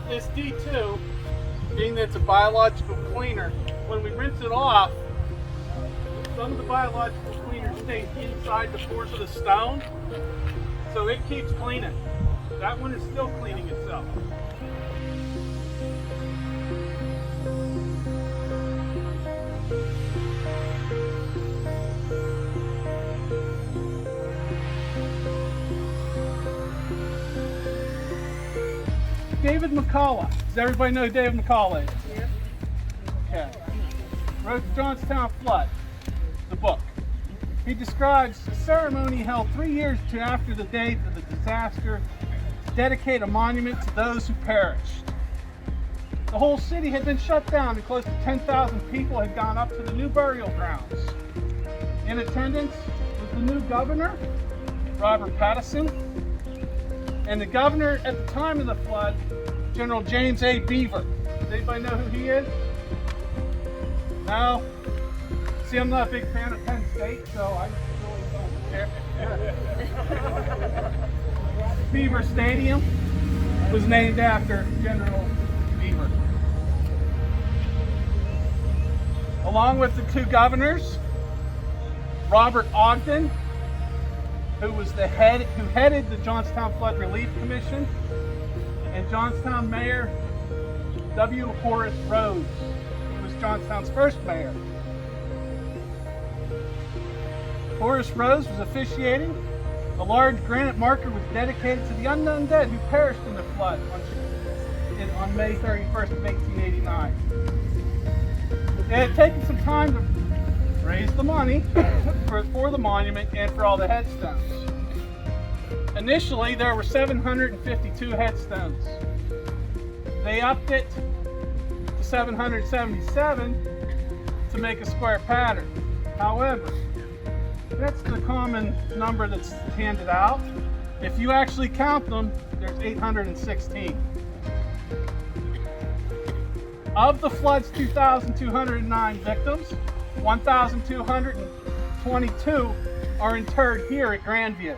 this D2, being that it's a biological cleaner, when we rinse it off, some of the biological cleaner stays inside the pores of the stone, so it keeps cleaning. That one is still cleaning itself. David McCullough. Does everybody know who David McCullough is? Yeah. Okay. Wrote the Johnstown Flood, the book. He describes a ceremony held 3 years after the date of the disaster to dedicate a monument to those who perished. The whole city had been shut down and close to 10,000 people had gone up to the new burial grounds. In attendance was the new governor, Robert Patterson, and the governor at the time of the flood, General James A. Beaver. Does anybody know who he is? No? See, I'm not a big fan of Penn State, so I really don't care. Beaver Stadium was named after General Beaver. Along with the two governors, Robert Ogden, who headed the Johnstown Flood Relief Commission, and Johnstown Mayor W. Horace Rose, who was Johnstown's first mayor. Horace Rose was officiating. A large granite marker was dedicated to the unknown dead who perished in the flood on May 31st of 1889. It had taken some time to raise the money for the monument and for all the headstones. Initially, there were 752 headstones. They upped it to 777 to make a square pattern. However, that's the common number that's handed out. If you actually count them, there's 816. Of the flood's 2,209 victims, 1,222 are interred here at Grandview.